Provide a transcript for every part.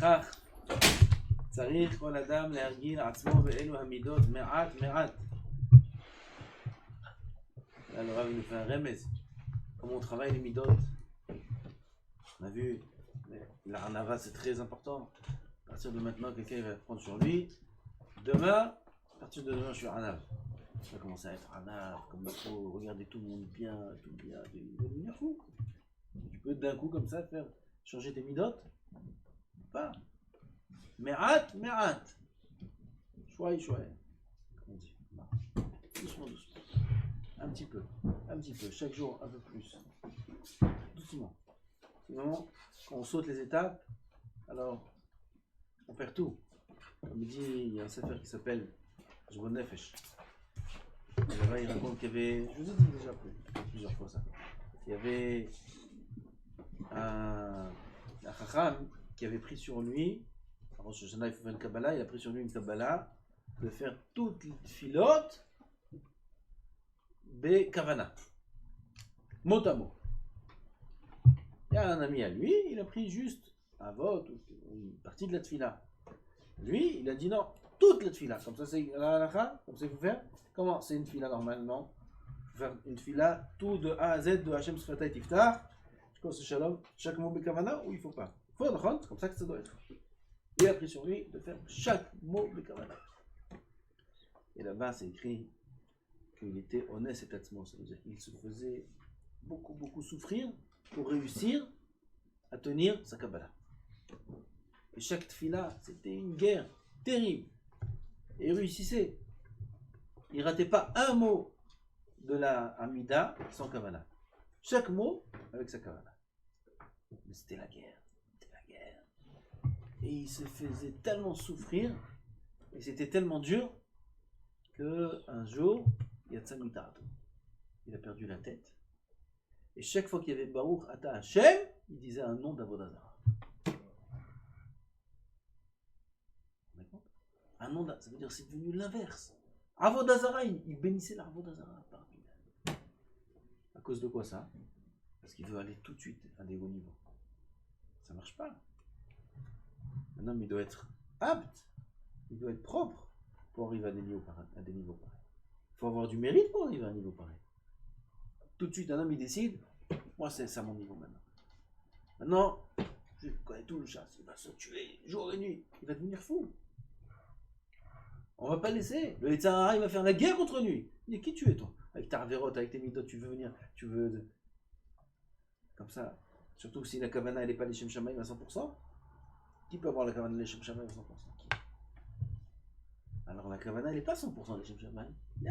לפיכך צריך כל אדם להרגיל עצמו באלו המידות מעט. Là, le Rav nous fait un remez. Comment on travaille les midot. On a vu, la hanava c'est très important. À partir de maintenant, quelqu'un va prendre sur lui. Demain, à partir de demain, je suis hanav. Je vais commencer à être hanav, comme il faut, regarder tout le monde bien, il va devenir fou. Tu peux d'un coup comme ça faire changer tes midot. Pas. Me'at. Chouai. Comment on dit? Doucement. Un petit peu, chaque jour un peu plus. Doucement. Sinon, quand on saute les étapes, alors on perd tout. Comme il dit, il y a un sefer qui s'appelle Jbon Nefesh. Là-bas, il raconte qu'il y avait, je vous ai dit déjà plusieurs fois ça, il y avait un Chacham qui avait pris sur lui, alors Rosh Hashanah il faut faire une Kabbalah, il a pris sur lui une Kabbalah de faire toutes les filotes Kavana, mot à mot. Il y a un ami à lui, il a pris juste un vote, une partie de la tfila. Lui, il a dit non, toute la tfila. Comme ça, c'est la halakha, comme ça, il faut faire. Comment c'est une tfila normalement? Il faut faire une tfila, tout de A à Z, de Hashem Sfatay Tiftar, jusqu'au Shalom, chaque mot Bekavana, ou il faut pas? Il faut être c'est comme ça que ça doit être. Il a pris sur lui de faire chaque mot Bekavana. Et là-bas, c'est écrit qu'il était honnête et atzmo, ça veut dire qu'il se faisait beaucoup souffrir pour réussir à tenir sa Kabbalah. Et chaque tfila, c'était une guerre terrible. Et il réussissait. Il ratait pas un mot de la Amida sans Kabbalah. Chaque mot avec sa Kabbalah. Mais c'était la guerre. Et il se faisait tellement souffrir, et c'était tellement dur, qu'un jour, il a perdu la tête. Et chaque fois qu'il y avait Baruch Ata Hashem, il disait un nom d'Avodah Zarah. Un nom ça veut dire c'est devenu l'inverse. Avodah Zarah, il bénissait la Avodah Zarah par lui. À cause de quoi ça? Parce qu'il veut aller tout de suite à des hauts niveaux. Ça marche pas. Un homme, il doit être apte, il doit être propre pour arriver à des niveaux pareils. Il faut avoir du mérite pour arriver à un niveau pareil. Tout de suite, un homme, il décide, moi, c'est ça mon niveau maintenant. Maintenant, je connais tout le chasse, il va se tuer jour et nuit, il va devenir fou. On va pas le laisser. Le Yetzirah, il va faire la guerre contre lui. Il dit, qui tu es toi? Avec ta Averot, avec tes midot, tu veux venir, tu veux... Comme ça. Surtout si la Kavana, elle n'est pas les Shem Shamayim à 100%. Qui peut avoir la Kavana les Shem Shamayim à 100%? Qui? Alors la Kavana, elle n'est pas 100% les Shem Shamayim. Il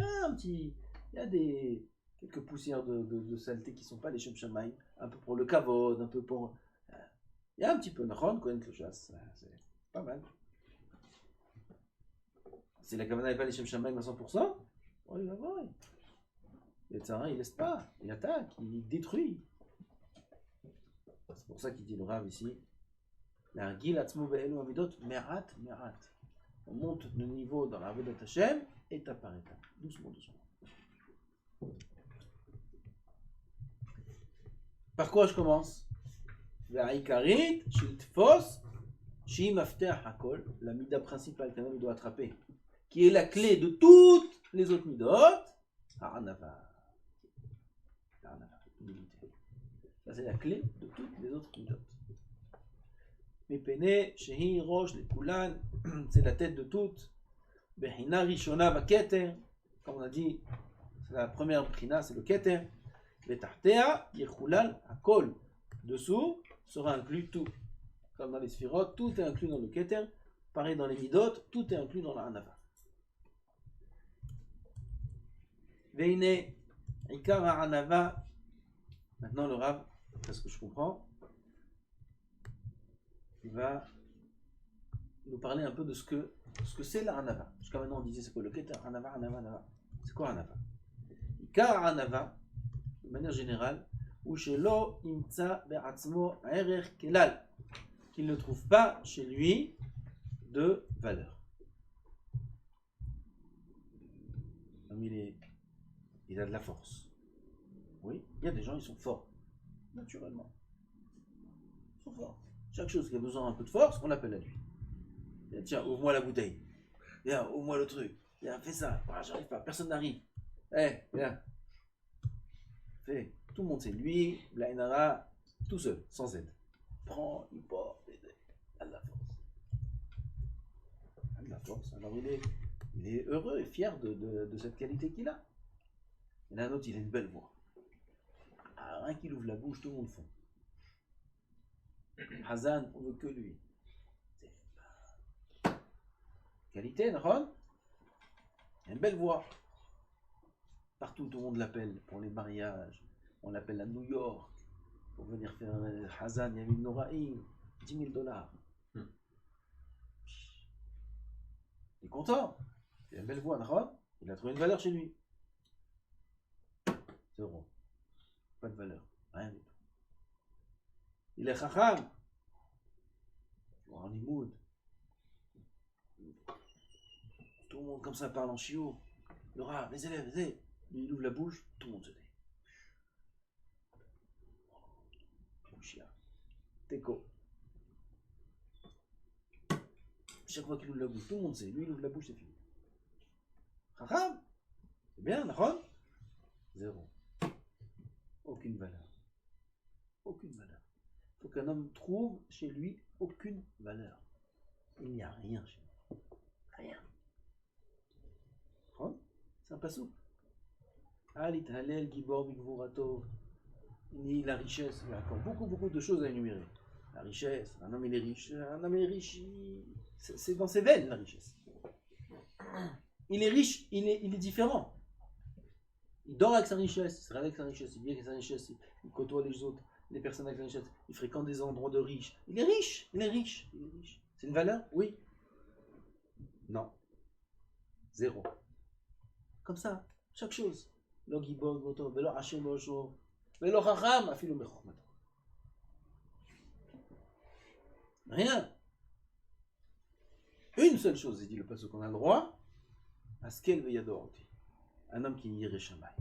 y a quelques poussières de saleté qui ne sont pas les Shem Shamayim. Un peu pour le Kavod, un peu pour... Il y a un petit peu Nahon, Kohen Klochas. C'est pas mal. Si la Kavana n'est pas les Shem Shamayim à 100%, oh, il va voir. Le Yetzirah, il laisse pas. Il attaque, il détruit. C'est pour ça qu'il dit le Rav ici. La Gil Atzmo Be'elu Amidot, Me'at. On monte le niveau dans la Avodat Hashem, étape par étape. Doucement. Par quoi je commence? Ve'aikarit, Shiltfos, Shi Mafteach Hakol, la mida principale qu'un homme doit attraper, qui est la clé de toutes les autres midot, Ha'anava. Ça, c'est la clé de toutes les autres midot. Mepene, Shehi, Rosh, les Kulan, c'est la tête de toutes. Behina, Rishona, Vaketer, comme on a dit, c'est la première Behina, c'est le Keter. Betartea, Yechulal, Hakol. Dessous sera inclus tout. Comme dans les Sphirot, tout est inclus dans le Keter. Pareil dans les Midot, tout est inclus dans la Hanava. Veine, Ikar Hanava. Maintenant le Rav, parce que je comprends, il va nous parler un peu de ce que c'est la Hanava. Jusqu'à maintenant on disait c'est quoi le Keter, Hanava. C'est quoi Hanava? Ikar Hanava, de manière générale, ou chez lo imtsa be'atzmo erer kelal, qu'il ne trouve pas chez lui de valeur. Comme il a de la force. Oui, il y a des gens, ils sont forts, naturellement. Ils sont forts. Chaque chose qui a besoin d'un peu de force, on l'appelle à lui. Et tiens, ouvre-moi la bouteille. Viens, ouvre-moi le truc. Viens, fais ça. Ah, j'arrive pas, personne n'arrive. Viens. Fais. Tout le monde sait. Lui, Blainara, tout seul, sans aide. Prends, il porte, il a de la force. Il a de la force. Alors il est heureux et fier de cette qualité qu'il a. Il y en a un autre, il a une belle voix. Ah, rien qu'il ouvre la bouche, tout le monde fond. Hazan, on veut que lui. Qualité, Nahon. Il a une belle voix. Partout, tout le monde l'appelle pour les mariages. On l'appelle à New York pour venir faire Hazan, Yamim Noraïm, $10,000. Il est content. Il a une belle voix, Nahon. Il a trouvé une valeur chez lui. 0. Pas de valeur. Rien du tout. Il est Chacham. En limoud. Tout le monde comme ça parle en chiot. Le rat, les élèves, lui, il ouvre la bouche, tout le monde se tait. Chien. Teco. Chaque fois qu'il ouvre la bouche, tout le monde sait. Lui, il ouvre la bouche, c'est fini. Chacham. C'est bien, d'accord? 0. Aucune valeur. Aucune valeur. Il faut qu'un homme trouve chez lui aucune valeur. Il n'y a rien chez lui. Rien. C'est un pasouk. Alit Halel Gibor Bigvurato. Ni la richesse. Il y a encore beaucoup de choses à énumérer. La richesse. Un homme il est riche. Un homme il est riche. C'est dans ses veines la richesse. Il est riche. Il est différent. Il dort avec sa richesse. Il se réveille avec sa richesse. Il vit avec sa richesse. Il côtoie les autres. Les personnes avec la richesse. Il fréquente des endroits de riches. Il est riche. Il est riche. Il est riche. C'est une valeur? Oui. Non. 0. Comme ça, chaque chose. Lo gibor voto, velo Hashem osho, velo chacham, afilu mechokmato. Rien. Une seule chose, il dit le passage qu'on a le droit, askel veyadoroti. Un homme qui irait Shamaï.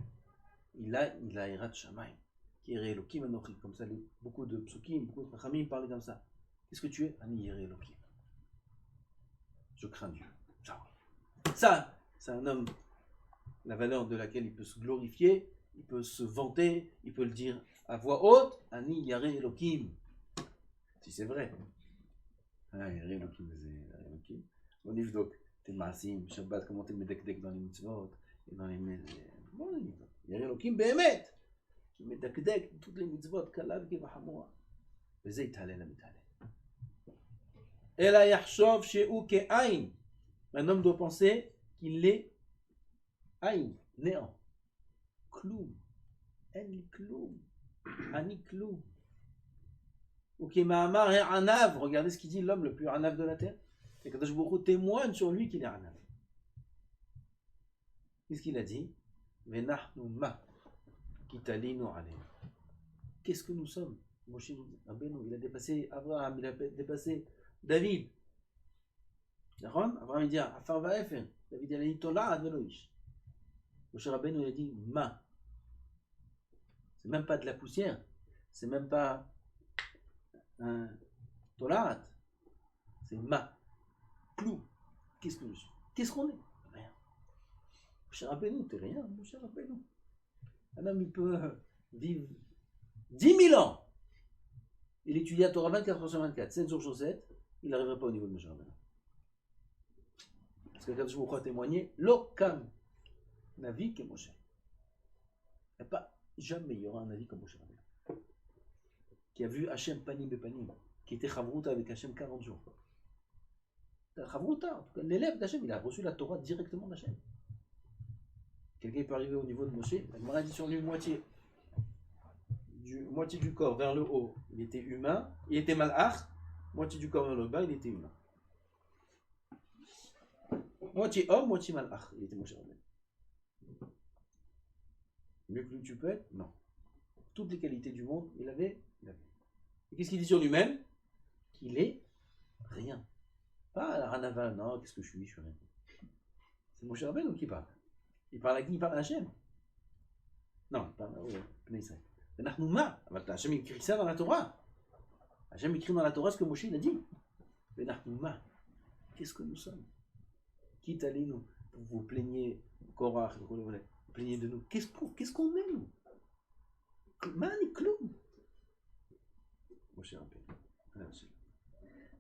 Il a irat Shamaï. Qui irait Elokim anochi. Comme ça, beaucoup de psukim, beaucoup de chachamim parlaient comme ça. Qu'est-ce que tu es? Ani irait Elokim. Je crains Dieu. Ça, c'est un homme, la valeur de laquelle il peut se glorifier, il peut se vanter, il peut le dire à voix haute, Ani Yare Elokim. Si c'est vrai. Yare Elokim, c'est Elokim. On y donc, t'es maasim, Shabbat, comment t'es medekdek dans les mitzvot, et dans les bon, Yare Elokim, Behemet. Qui medekdek toutes les mitzvot, Kalav, Gevahamua. וזה יתהלל המתהלל. אלא יחשוב שהוא כעין. Un homme doit penser qu'il est aïn, néant. Kloum. En kloum. Ani kloum. Ou qui ma'amar et anav. Regardez ce qu'il dit l'homme le plus anav de la terre. Et Kadosh Baruch Hu témoigne sur lui qu'il est anav. Qu'est-ce qu'il a dit? Venahnu ma. Kitalinu alayh. Qu'est-ce que nous sommes? Moshe Rabbeinu, il a dépassé Abraham, il a dépassé David. Abraham il dit Afar va'efer. David il a dit Tola'ad veloish. Moshe Rabbeinu il a dit Ma. C'est même pas de la poussière. C'est même pas un Tola'ad. C'est Ma. Clou. Qu'est-ce que je suis? Qu'est-ce qu'on est? Rien. Moshe Rabbeinu, t'es rien. Moshe Rabbeinu. Un homme il peut vivre 10 000 ans. Il étudie la Torah 24 heures sur 24, 7 jours sur 7, il n'arriverait pas au niveau de Moshe Rabbeinu. Parce que quand je vous crois témoigner, l'okam navi que Moshe. Il n'y a pas jamais il y aura un navi comme Moshe Rabbeinu. Qui a vu Hachem panim bepanim, qui était chavruta avec Hachem 40 jours. Chavruta, en tout cas, l'élève d'Hachem, il a reçu la Torah directement d'Hachem. Quelqu'un peut arriver au niveau de Moshe, la Gemara dit sur lui moitié du corps vers le haut, il était humain, il était malach, moitié du corps vers le bas, il était humain. Moitié homme, moitié malach, il était Moshe Rabbeinu. Mieux que lui tu peux être? Non. Toutes les qualités du monde, il avait. Et qu'est-ce qu'il dit sur lui-même? Qu'il est rien. Pas la Ranava, non, qu'est-ce que je suis rien. C'est Moshe Rabbeinu qui parle. Il parle à qui? Il parle à Hachem. Non, il parle à Pnei Israël. Hachem écrit ça dans la Torah. Hachem écrit dans la Torah ce que Moshe il a dit. Qu'est-ce que nous sommes? Quitte à nous, vous plaignez, Korach, vous plaignez de nous. Qu'est-ce qu'on est, nous? Mani Kloum. Moshe Rabbeinu.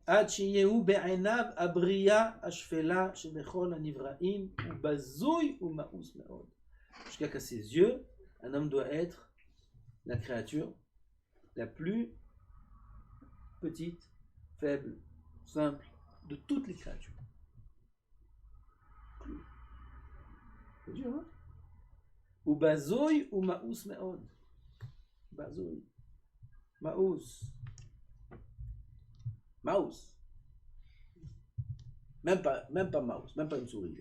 עד שיהיו בעיניו הבריאה השפלה שבכל הנבראים הוא בזוי ומאוס מאוד. Jusqu'à qu'à ses yeux, un homme doit être la créature la plus petite, faible, simple de toutes les créatures. C'est dur, hein? Ou bazoui ou maous meod. Bazoui. Maous. Maous. Même pas mouse, même pas une souris.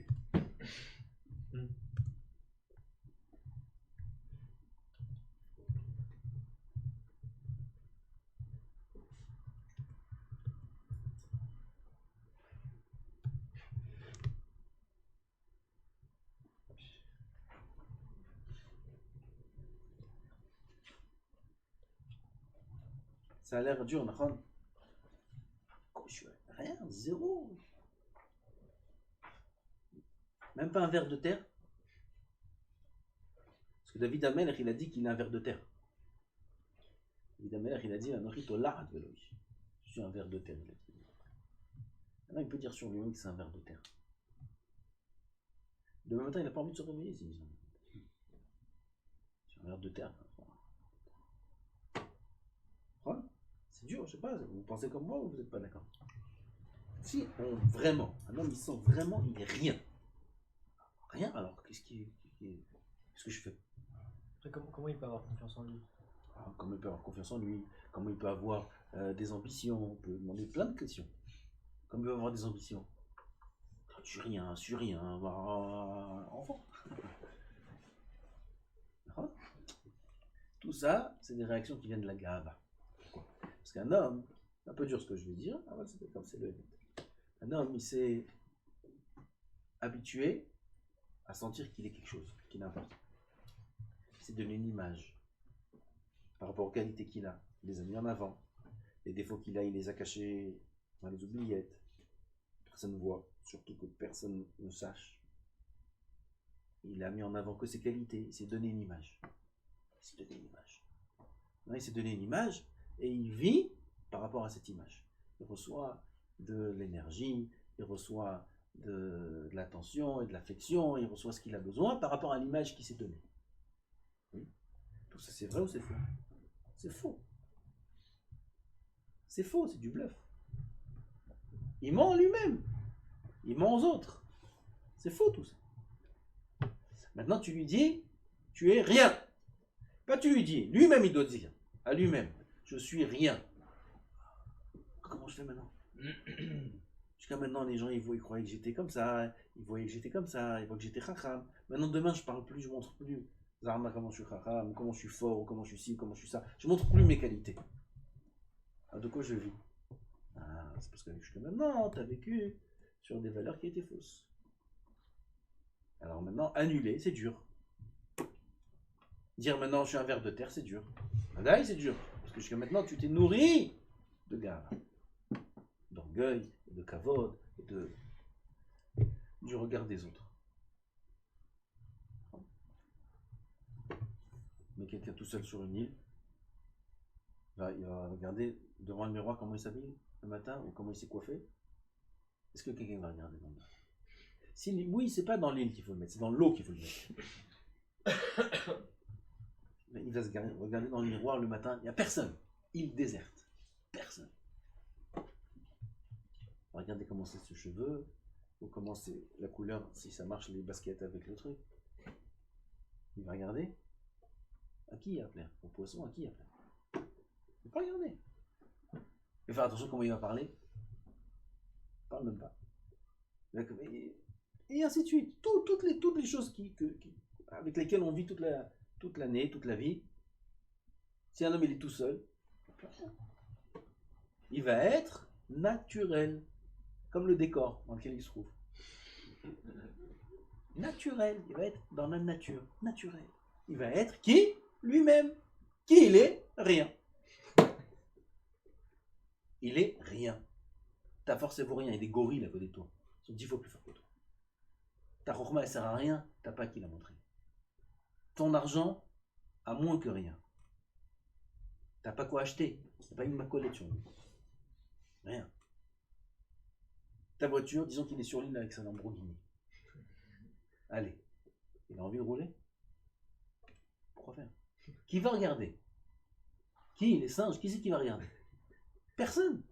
Ça a l'air dur, Nahon. Rien, zéro. Même pas un ver de terre. Parce que David Amelech, il a dit qu'il est un ver de terre. David Amelech, il a dit je suis un ver de terre. Maintenant, il peut dire sur lui-même que c'est un ver de terre. Demain matin, il n'a pas envie de se réveiller. C'est un ver de terre. C'est dur, je sais pas, vous pensez comme moi ou vous n'êtes pas d'accord? Si vraiment, un homme il sent vraiment, il est rien. Rien, alors qu'est-ce que je fais? Comment il peut avoir confiance en lui? Comment il peut avoir confiance en lui? Comment il peut avoir des ambitions? On peut demander plein de questions. Comment il peut avoir des ambitions? Je suis rien, enfant. Tout ça, c'est des réactions qui viennent de la gava. Parce qu'un homme, c'est un peu dur ce que je vais dire, c'est comme c'est le. Un homme, il s'est habitué à sentir qu'il est quelque chose, qu'il est important. Il s'est donné une image par rapport aux qualités qu'il a. Il les a mis en avant. Les défauts qu'il a, il les a cachés dans les oubliettes. Personne ne voit, surtout que personne ne sache. Il a mis en avant que ses qualités. Il s'est donné une image. Il s'est donné une image et il vit par rapport à cette image. Il reçoit de l'énergie, il reçoit de l'attention et de l'affection, il reçoit ce qu'il a besoin par rapport à l'image qu'il s'est donnée. Oui. Tout ça, c'est vrai ou c'est faux? C'est faux. C'est faux, c'est du bluff. Il ment en lui-même. Il ment aux autres. C'est faux tout ça. Maintenant, tu lui dis, tu es rien. Pas tu lui dis, lui-même il doit dire, à lui-même, je suis rien. Comment je fais maintenant? Jusqu'à maintenant, les gens, ils croyaient que j'étais comme ça, ils voyaient que j'étais comme ça, ils voient que j'étais chacham. Maintenant, demain, je parle plus, je montre plus. Zarma, comment je suis chacham, comment je suis fort, comment je suis ci, comment je suis ça. Je montre plus mes qualités. Alors, de quoi je vis? C'est parce que jusqu'à maintenant, tu as vécu sur des valeurs qui étaient fausses. Alors maintenant, annuler, c'est dur. Dire maintenant, je suis un ver de terre, c'est dur. Là, c'est dur. Parce que jusqu'à maintenant, tu t'es nourri de gars, d'orgueil, de kavod, du regard des autres. Mais quelqu'un tout seul sur une île, il va regarder devant le miroir comment il s'habille le matin ou comment il s'est coiffé. Est-ce que quelqu'un va regarder dans le miroir? Oui, c'est pas dans l'île qu'il faut le mettre, c'est dans l'eau qu'il faut le mettre. Mais il va se regarder dans le miroir le matin, il n'y a personne. Île déserte. Personne. Regardez comment c'est ce cheveu, ou comment c'est la couleur, si ça marche les baskets avec le truc. Il va regarder. À qui il a plaire? Au poisson, à qui il a plaire? Il va pas regarder. Il va faire attention comment il va parler. Il parle même pas. Et ainsi de suite. Toutes les choses avec lesquelles on vit toute l'année, toute la vie. Si un homme il est tout seul, il va être naturel, comme le décor dans lequel il se trouve. Naturel, il va être dans la nature, naturel. Il va être qui? Lui-même. Qui il est? Rien. il est rien. Ta force, elle vaut rien. Il y a des gorilles à côté de toi. Ils sont 10 fois plus forts que toi. Ta chokhma, elle sert à rien. T'as pas qui l'a montré. Ton argent a moins que rien. T'as pas quoi acheter. T'as pas une macolette sur lui. Rien. Ta voiture, disons qu'il est sur l'île avec sa Lamborghini. Allez. Il a envie de rouler? Pourquoi faire? Qui va regarder? Qui? Les singes? Qui c'est qui va regarder? Personne.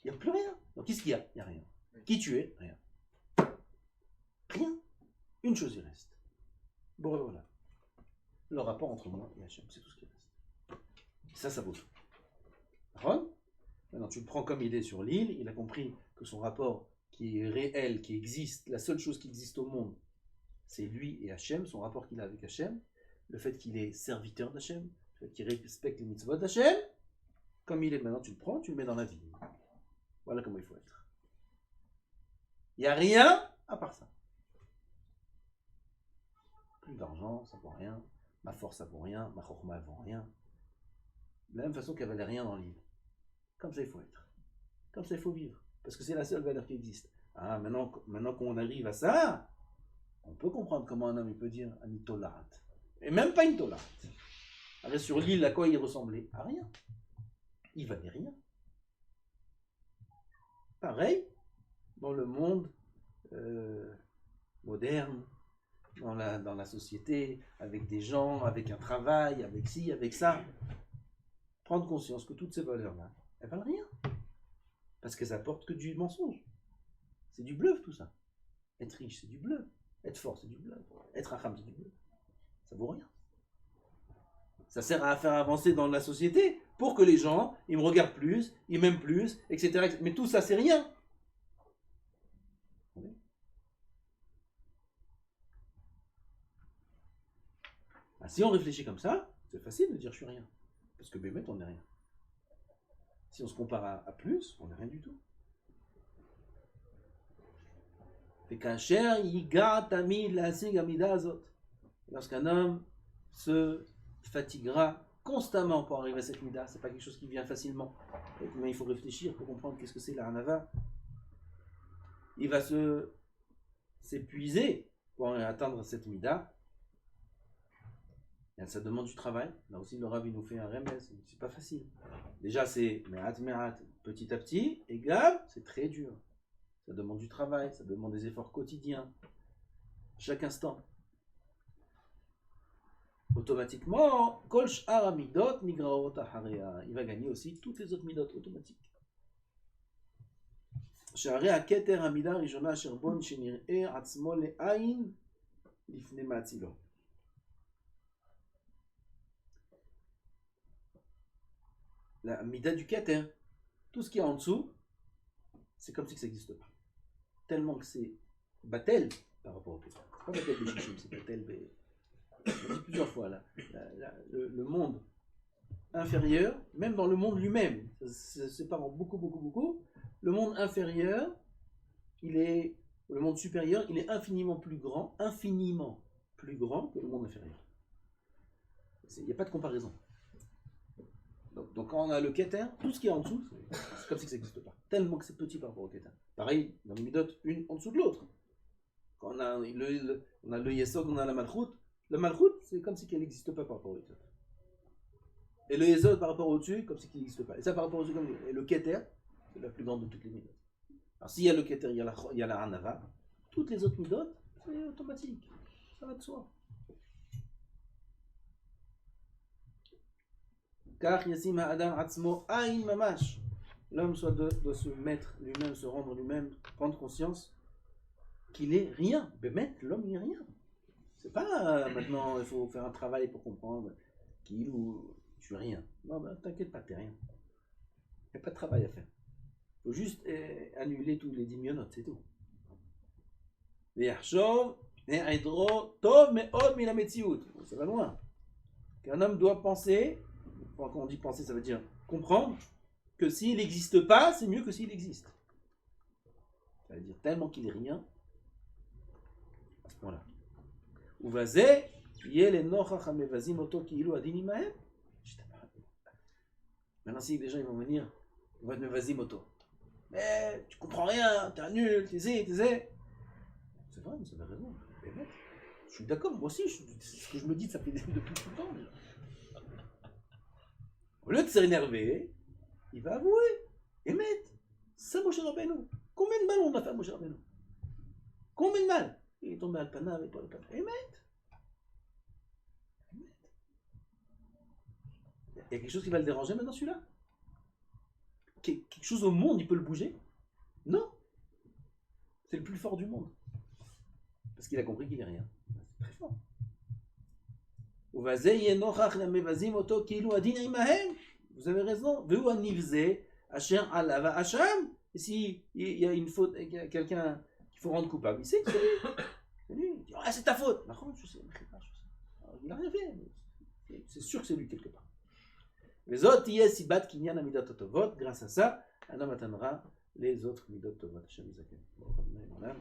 Il n'y a plus rien. Donc qu'est-ce qu'il y a? Il n'y a rien. Qui tu es? Rien. Rien. Une chose il reste. Bon, voilà. Le rapport entre moi et Hachem, c'est tout ce qui reste. Ça vaut tout. Maintenant, tu le prends comme il est sur l'île. Il a compris que son rapport qui est réel, qui existe, la seule chose qui existe au monde, c'est lui et Hachem, son rapport qu'il a avec Hachem, le fait qu'il est serviteur d'Hachem, le fait qu'il respecte les mitzvot d'Hachem, comme il est maintenant, tu le prends, tu le mets dans la vie. Voilà comment il faut être. Il n'y a rien à part ça. Plus d'argent, ça vaut rien. Ma force, ça vaut rien. Ma chokhma, elle vaut rien. De la même façon qu'il n'y avait rien dans l'île. Comme ça, il faut être. Comme ça, il faut vivre. Parce que c'est la seule valeur qui existe. Ah, maintenant qu'on arrive à ça, on peut comprendre comment un homme il peut dire un itolat. Et même pas une tolat. Alors sur l'île, à quoi il ressemblait? À rien. Il valait rien. Pareil, dans le monde moderne, dans la société, avec des gens, avec un travail, avec ci, avec ça. Prendre conscience que toutes ces valeurs-là, elles valent rien. Parce qu'elles apportent que du mensonge. C'est du bluff tout ça. Être riche, c'est du bluff. Être fort, c'est du bluff. Être racham, c'est du bluff. Ça vaut rien. Ça sert à faire avancer dans la société pour que les gens, ils me regardent plus, ils m'aiment plus, etc. Mais tout ça, c'est rien. Ah, si on réfléchit comme ça, c'est facile de dire je suis rien. Parce que Bémet, on n'est rien. Si on se compare à plus, on n'est rien du tout. Lorsqu'un homme se fatiguera constamment pour arriver à cette mida, c'est pas quelque chose qui vient facilement. Mais il faut réfléchir pour comprendre qu'est-ce que c'est la hanava. Il va s'épuiser pour atteindre cette mida. Et ça demande du travail. Là aussi, le Rav, il nous fait un remède. C'est pas facile. Déjà, c'est me'at, petit à petit. Et gab, c'est très dur. Ça demande du travail, ça demande des efforts quotidiens. Chaque instant. Automatiquement, kol sh'ar amidot nigraot achareha. Il va gagner aussi toutes les autres midot automatiques. Sh'arei haketer amida rishona asher bon shenir'e atzmo le'ayin lifnei ma'atzilo. La mida du keter, tout ce qui est en dessous, c'est comme si ça n'existe pas. Tellement que c'est batel par rapport au keter. C'est pas batel de shishim, c'est batel de... On dit plusieurs fois là, le monde inférieur, même dans le monde lui-même, ça se sépare en beaucoup. Le monde inférieur, le monde supérieur, il est infiniment plus grand que le monde inférieur. Il n'y a pas de comparaison. Donc quand on a le keter, tout ce qui est en dessous, c'est comme si ça n'existe pas. Tellement que c'est petit par rapport au keter. Pareil, dans les midot, une en dessous de l'autre. Quand on a le yesod, on a la malchut. Le malchut, c'est comme si elle n'existe pas par rapport au yesod. Et le yesod par rapport au-dessus, comme si il n'existe pas. Et ça par rapport au-dessus, et le keter, c'est la plus grande de toutes les midot. Alors s'il y a le keter, il y a la hanava. Toutes les autres midot, c'est automatique. Ça va de soi. Car yasim ha'adam atzmo ayin mamash. L'homme doit se mettre lui-même, se rendre lui-même, prendre conscience qu'il est rien. Bémet, l'homme il est rien. C'est pas maintenant il faut faire un travail pour comprendre qu'il ou je suis rien. Non, ben, t'inquiète pas, t'es rien. Il n'y a pas de travail à faire. Il faut juste annuler tous les dimyonotes, c'est tout. Ça va loin. Qu'un homme doit penser. Quand on dit penser, ça veut dire comprendre que s'il n'existe pas, c'est mieux que s'il existe. Ça veut dire tellement qu'il est rien, à ce point-là. Maintenant, si les gens ils vont venir Il va te mettre vas-y moto. Mais tu comprends rien, t'es un nul, t'es. C'est vrai, mais vous avez raison. Mais mec, je suis d'accord, moi aussi, c'est ce que je me dis, ça fait depuis tout le temps déjà. Au lieu de s'énerver, il va avouer. Émet, ça Moshe Rabbeinu. Combien de mal on a fait à Moshe Rabbeinu? Combien de mal? Il est tombé à Alpana avec toi, Alpana. Émet. Il y a quelque chose qui va le déranger maintenant, celui-là? Quelque chose au monde, il peut le bouger? Non. C'est le plus fort du monde. Parce qu'il a compris qu'il n'est rien. C'est très fort. Vous avez raison. Et si il y a une faute, quelqu'un qu'il faut rendre coupable, il sait que c'est lui. C'est lui. Il dit, ah, c'est ta faute. Je sais. Il n'a rien fait. C'est sûr que c'est lui quelque part. Grâce à ça, un homme atteindra les autres midot tovot. Amen.